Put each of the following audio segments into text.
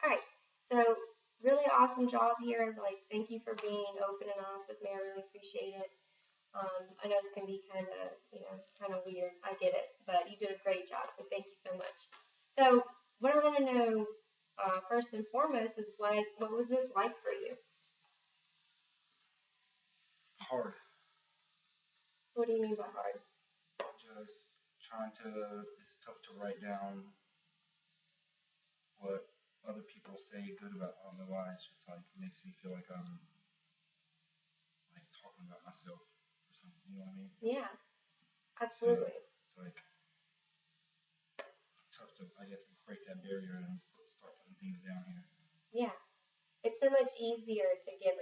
All right. So really awesome job here. Like, thank you for being open and honest with me. I really appreciate it. I know it's gonna be kind of, kind of weird. I get it, but you did a great job. So thank you so much. So what I want to know, first and foremost, is what was this like for you? Hard. What do you mean by hard? Just trying to. It's tough to write down what other people say good about. I don't know why. It's just like makes me feel like I'm like talking about myself or something. You know what I mean? Yeah, So absolutely. it's like tough to, I guess, break that barrier and start putting things down here. Yeah, it's so much easier to give,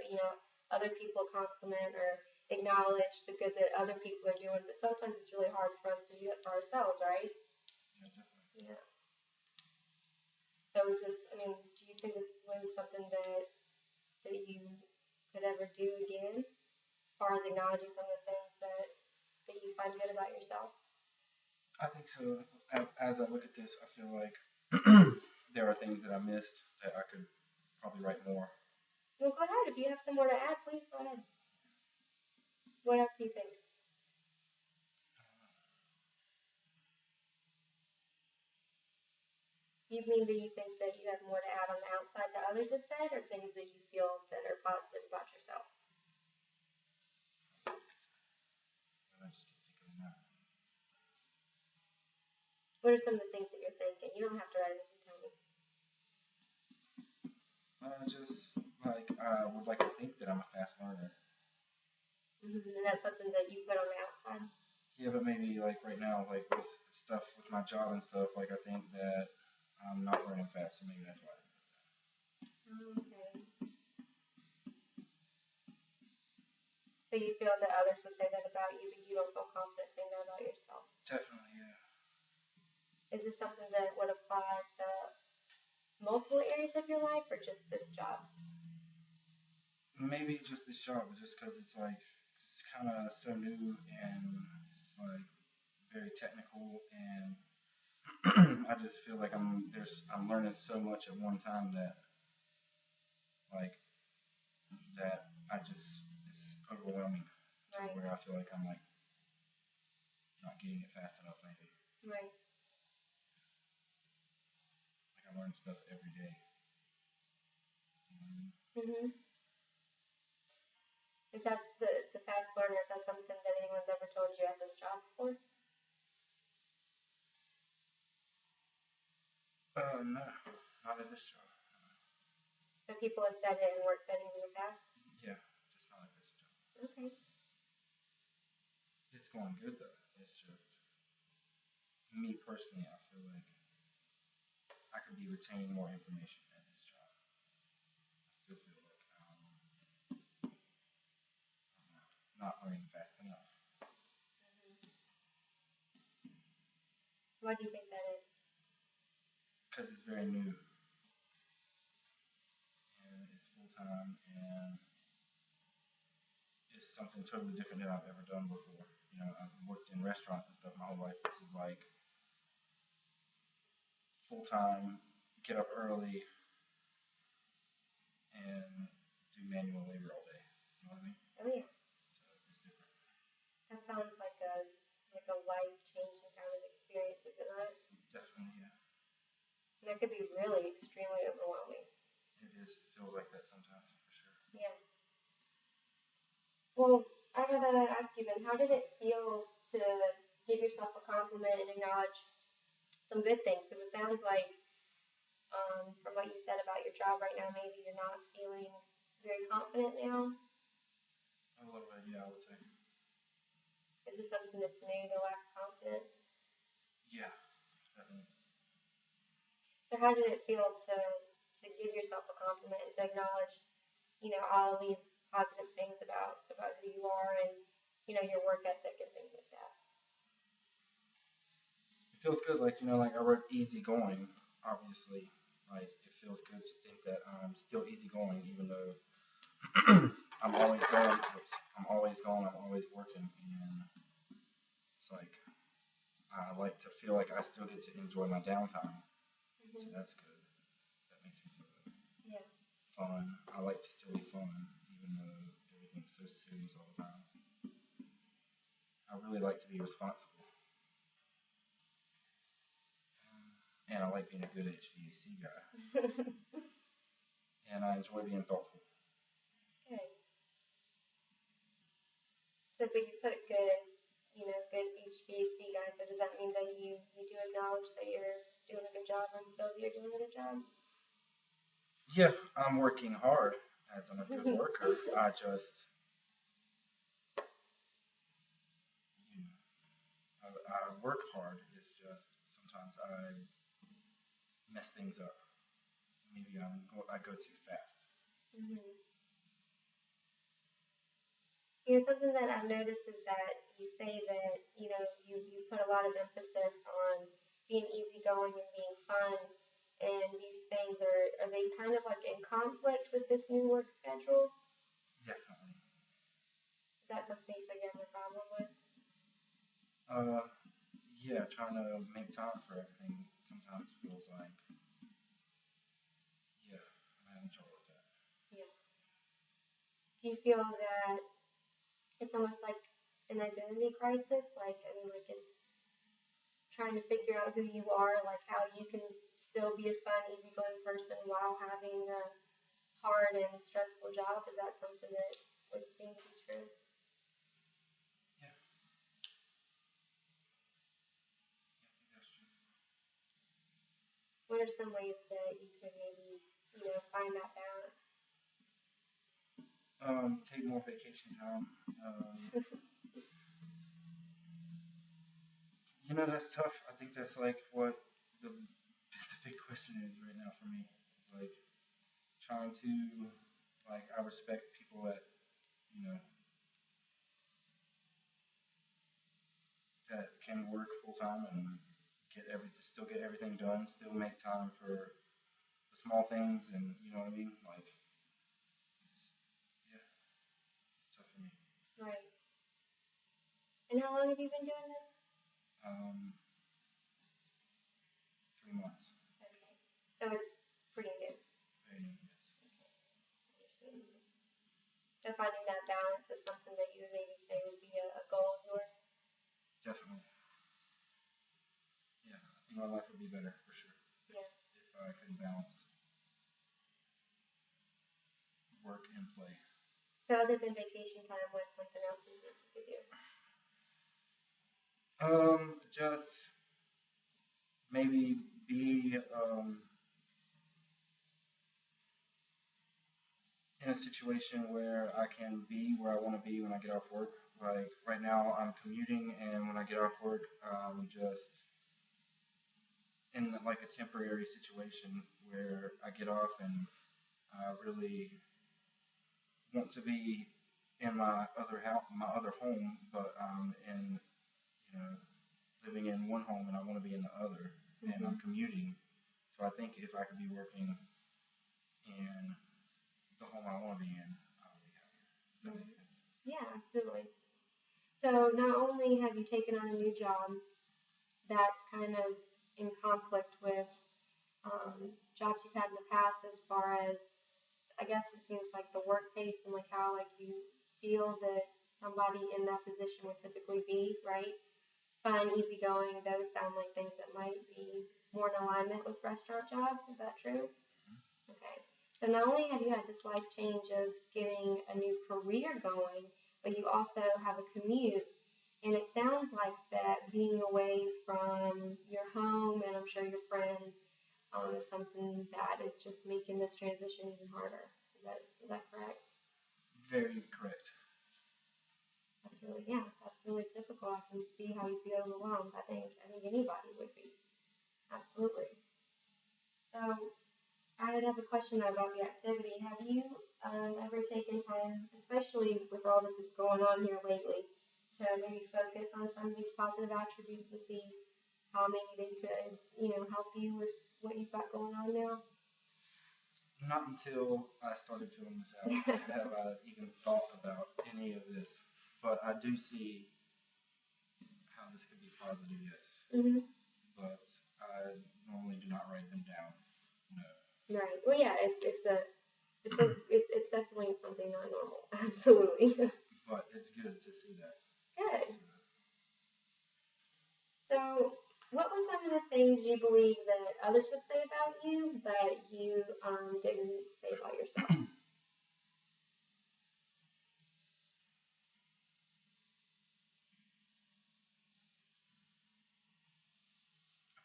other people compliment or acknowledge the good that other people are doing, but sometimes it's really hard for us to do it for ourselves, right? Yeah, definitely. Yeah. So is this, do you think this was something that you could ever do again, as far as acknowledging some of the things that you find good about yourself? I think so. As I look at this, I feel like there are things that I missed that I could probably write more. Well, go ahead. If you have some more to add, please go ahead. What else do you think? You mean that you think that you have more to add on the outside that others have said, or things that you feel that are positive about yourself? And I just keep thinking that. What are some of the things that you're thinking? You don't have to write it if you tell me. Just like I would like to think that I'm a fast learner. And that's something that you put on the outside. Yeah, but maybe like right now, like with stuff with my job and stuff, like I think that I'm not learning fast, so maybe that's why. Okay. So you feel that others would say that about you, but you don't feel confident saying that about yourself. Definitely, yeah. Is this something that would apply to multiple areas of your life or just this job? Maybe just this job, just because it's like it's kind of so new and it's like very technical, and I just feel like I'm learning so much at one time that like that I just it's overwhelming to Right. where I feel like I'm like not getting it fast enough. Maybe Right. like I learn stuff every day. Mhm. Is that the fast learner? Is that something that anyone's ever told you at this job before? No, not at this job. That people have said it in work settings in the past? Yeah, just not at this job. Okay. It's going good though. It's just me personally. I feel like I could be retaining more information at this job. I still feel like not learning fast enough Why do you think that is? because it's very new and it's full time and it's something totally different than I've ever done before. You know, I've worked in restaurants and stuff my whole life. This is like full time, get up early and do manual labor all day. You know what I mean? Oh yeah. So it's different. That sounds like a life changing kind of experience, is it not? Definitely, yeah. And that could be really extremely overwhelming. It is. It feels like that sometimes, for sure. Yeah. Well, I gotta ask you then, how did it feel to give yourself a compliment and acknowledge some good things? Because it sounds like, from what you said about your job right now, maybe you're not feeling very confident now. A little bit, yeah, I would say. Is this something that's new, the lack of confidence? Yeah, definitely. So how did it feel to give yourself a compliment and to acknowledge, all of these positive things about who you are and, your work ethic and things like that? It feels good, like, you know, like I wrote easygoing, obviously. Like, it feels good to think that I'm still easygoing, even though I'm always going, I'm always going, I'm always working, and it's like, I like to feel like I still get to enjoy my downtime. So Mm-hmm. that's good. That makes me feel good. fun. I like to still be fun, even though everything's so serious all the time. I really like to be responsible, and I like being a good HVAC guy, and I enjoy being thoughtful. Good. So, but you put good, good HVAC guy. So does that mean that you do acknowledge that you're doing a good job and feel that you're doing a good job? Yeah, I'm working hard as I'm a good worker. I just, you know, I work hard. It's just sometimes I mess things up. Maybe I go too fast. Mm-hmm. Something that I've noticed is that you say that, you put a lot of emphasis on being easygoing and being fun. And these things are they kind of like in conflict with this new work schedule? Definitely. Is that something you think you have a problem with? Uh, yeah, trying to make time for everything sometimes feels like, yeah, I'm having trouble with that. Yeah. Do you feel that it's almost like an identity crisis? Like, I mean, like it's trying to figure out who you are, like how you can still be a fun, easygoing person while having a hard and stressful job? Is that something that would seem to be true? Yeah, yeah, I think that's true. What are some ways that you could maybe, find that balance? Take more vacation time. That's tough. I think that's like what the big question is right now for me. It's like trying to, like, I respect people that, you know, that can work full time and still get everything done, still make time for the small things, and you know what I mean. Like, yeah, it's tough for me. Right. And how long have you been doing this? Um, 3 months. Okay. So it's pretty new. Very new, yes. Understood. So finding that balance is something that you would maybe say would be a goal of yours? Definitely. Yeah, I think my life would be better for sure Yeah. if I could balance work and play. So other than vacation time, what's something else you think you could do? Just maybe be in a situation where I can be where I want to be when I get off work. Like right now, I'm commuting, and when I get off work, I'm just in like a temporary situation where I get off and I really want to be in my other house, my other home, but I'm in, you know, living in one home and I want to be in the other, and I'm commuting. So I think if I could be working in the home I want to be in, I would be happier. Does that make sense? Yeah, absolutely. So not only have you taken on a new job that's kind of in conflict with jobs you've had in the past, as far as I guess it seems like the work pace and like how like you feel that somebody in that position would typically be, right? Fun, easygoing, those sound like things that might be more in alignment with restaurant jobs. Is that true? Okay. So not only have you had this life change of getting a new career going, but you also have a commute. And it sounds like that being away from your home and I'm sure your friends is something that is just making this transition even harder. Is that correct? Very correct. That's really difficult. I can see how you'd be overwhelmed. I think anybody would be. Absolutely. So I would have a question about the activity. Have you ever taken time, especially with all this that's going on here lately, to maybe focus on some of these positive attributes and see how maybe they could, help you with what you've got going on now? Not until I started filling this out have I even thought about any of this. But I do see how this could be positive, yes. Mhm. But I normally do not write them down. No. Right. Well, yeah, it's a It's definitely something not normal. Absolutely. But it's good to see that. Good. So, what were some of the things you believe that others would say about you, but you didn't say about yourself?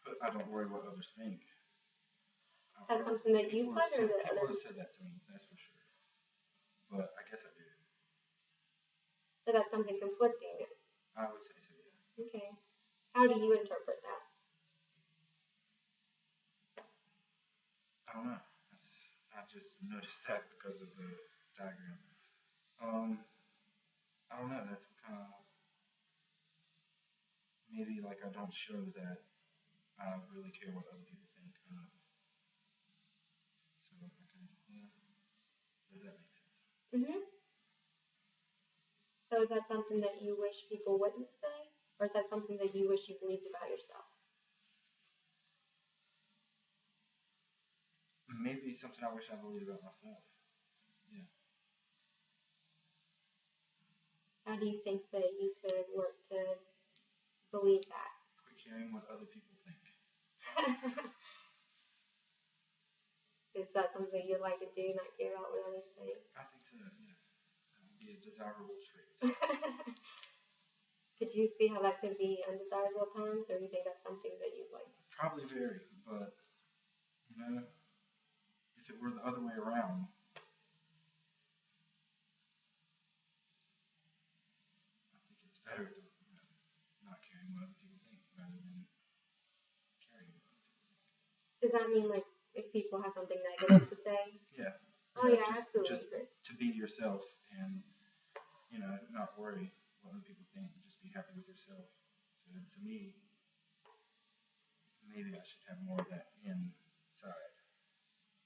But I don't worry what others think. That's something that you put, or that People others? have said that to me, that's for sure. But I guess I do. So that's something conflicting. I would say so, yeah. Okay. How do you interpret that? I don't know. I just noticed that because of the diagram. Um, I don't know. That's kind of maybe like I don't show that I really care what other people think. So okay, yeah. Does that make sense? Mhm. So is that something that you wish people wouldn't say, or is that something that you wish you believed about yourself? Maybe something I wish I believed about myself. Yeah. How do you think that you could work to believe that? Quit caring what other people think. Is that something you'd like to do, not care about what others think? I think so. Yes. That would be a desirable trait. Could you see how that could be undesirable at times, or do you think that's something that you'd like? Probably very, but you know, if it were the other way around, I think it's better to not caring what other people think rather than caring what other people think. Does that mean like if people have something negative to say? Yeah. Oh yeah, I absolutely Just agree. to be yourself and not worry what other people think, but just be happy with yourself. So to me, maybe I should have more of that inside.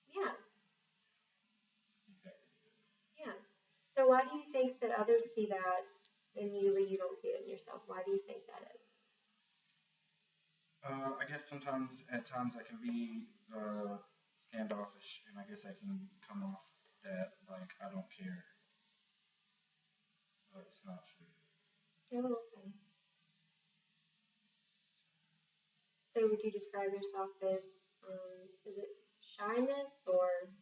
Yeah, I think that would be good. yeah. So why do you think that others see that in you, but you don't see it in yourself? Why do you think that is? I guess sometimes, at times, I can be standoffish, and I guess I can come off that like I don't care, but it's not true. Oh, okay. So would you describe yourself as, is it shyness or,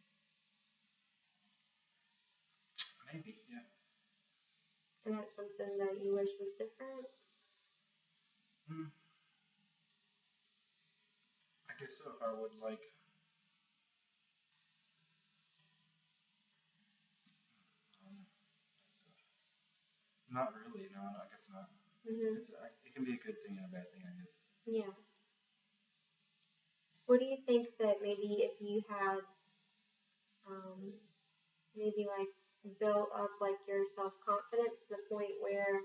Maybe, yeah. and that's something that you wish was different? Hmm. I guess so. If I would like, that's tough. Not really. No, I guess not. Mhm. It can be a good thing and a bad thing, I guess. Yeah. What do you think that maybe if you had, um, maybe like built up like your self confidence to the point where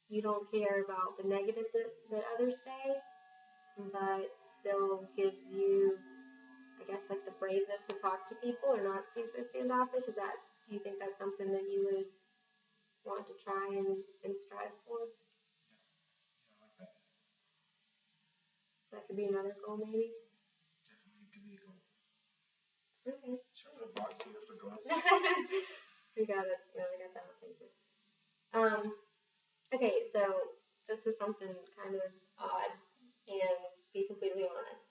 you don't care about the negative that others say, but still gives you, I guess, like the braveness to talk to people or not seem so standoffish? Is that, do you think that's something that you would want to try and strive for? Yeah, I like that. So that could be another goal, maybe. Definitely could be a goal. Okay. Should I put a box here for goals? We got it. Yeah, we got that on paper. Okay, so this is something kind of odd, and be completely honest.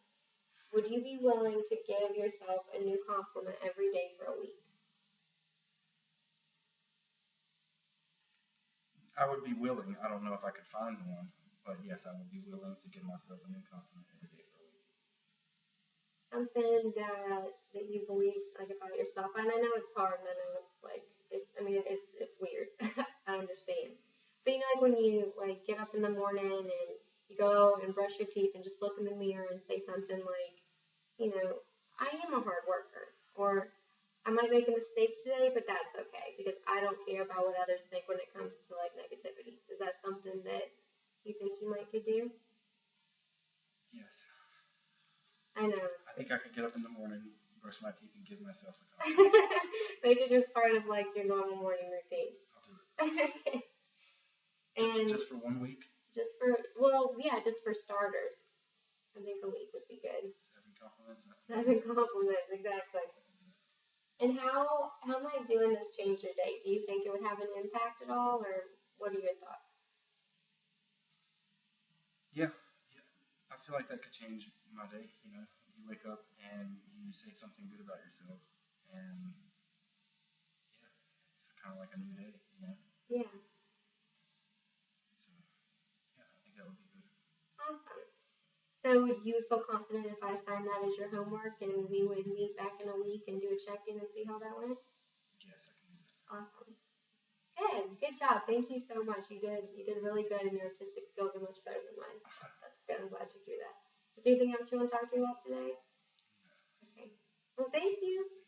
Would you be willing to give yourself a new compliment every day for a week? I would be willing. I don't know if I could find one, but yes, I would be willing to give myself a new compliment every day for a week. Something that you believe like about yourself. And I know it's hard, and I know it's like I mean it's weird. I understand. But you know, like when you like get up in the morning and you go and brush your teeth and just look in the mirror and say something like, you know, I am a hard worker, or I might make a mistake today, but that's okay because I don't care about what others think when it comes to like negativity. Is that something that you think you might could do? Yes. I know. I think I could get up in the morning, brush my teeth, and give myself a compliment. Make it just part of like your normal morning routine. I'll do it. Okay. And Just for 1 week? just for, well, yeah, just for starters. I think a week would be good. 7 compliments? 7 compliments, exactly. And how might doing this change your day? Do you think it would have an impact at all, or what are your thoughts? Yeah, yeah. I feel like that could change my day. You know, you wake up and you say something good about yourself, and yeah, it's kind of like a new day. You know, Yeah, so yeah, I think that would be good. awesome. So you would feel confident if I assigned that as your homework and we would meet back in a week and do a check-in and see how that went? Yes, I can do that. Awesome. Good job. Thank you so much. You did really good, and your artistic skills are much better than mine. So that's good. I'm glad you threw that. Is there anything else you want to talk to me about today? Okay. Well, thank you.